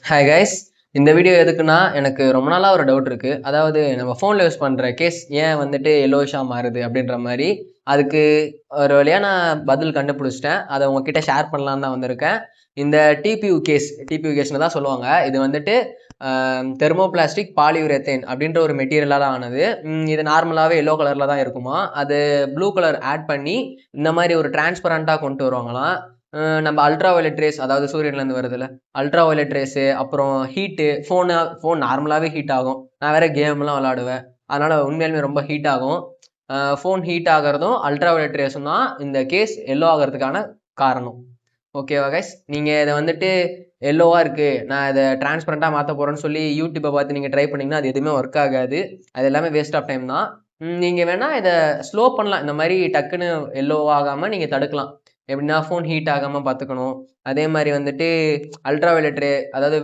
Hi guys. இந்த video எதுக்குன்னா, எனக்கு ரொம்ப நாளா ஒரு டவுட் இருக்கு. அதாவது நம்ம ஃபோன்ல யூஸ் பண்ற கேஸ் ஏன் வந்துட்டு எல்லோயிஷா மாறுது அப்படின்ற மாரி. அதுக்கு ஒரு வழியா நான் பதில் கண்டுபிடிச்சுட்டேன். அத உங்ககிட்ட ஷேர் பண்ணலான்னு தான் வந்திருக்கேன். இந்த டிபியூ கேஸ்ன்னு தான் சொல்லுவாங்க. இது வந்துட்டு தெர்மோபிளாஸ்டிக் பாலியுரேத்தேன் அப்படின்ற ஒரு மெட்டீரியலால ஆனது. இது நார்மலாவே எல்லோ கலர்ல தான் இருக்குமாம். அது ப்ளூ கலர் ஆட் பண்ணி இந்த மாரி ஒரு டிரான்ஸ்பரண்டா கொண்டு வருவாங்களாம். நம்ம அல்ட்ரா வயலட் ரேஸ், அதாவது சூரியன்லேருந்து வருதுல்ல, அல்ட்ரா வயலட் ரேஸு, அப்புறம் ஹீட்டு, ஃபோன் நார்மலாவே ஹீட் ஆகும். நான் வேற கேம்லாம் விளையாடுவேன். அதனால உண்மையாலுமே ரொம்ப ஹீட் ஆகும். ஃபோன் ஹீட் ஆகுறதும் அல்ட்ரா வயலட் ரேஸும் தான் இந்த கேஸ் எல்லோ ஆகுறதுக்கான காரணம். ஓகேவா கைஸ்? நீங்க இத வந்துட்டு எல்லோவா இருக்கு, நான் இத டிரான்ஸ்பரண்டா மாத்த போறேன்னு சொல்லி யூடியூப பார்த்து நீங்க ட்ரை பண்ணீங்கன்னா, அது எதுவுமே ஒர்க் ஆகாது. அது எல்லாமே வேஸ்ட் ஆஃப் டைம் தான். நீங்க வேணா இத ஸ்லோ பண்ணலாம். இந்த மாரி டக்குன்னு எல்லோ ஆகாம நீங்க தடுக்கலாம். எப்படின்னா, ஃபோன் ஹீட் ஆகாம பார்த்துக்கணும். அதே மாரி வந்துட்டு அல்ட்ரா வயலட் ரே, அதாவது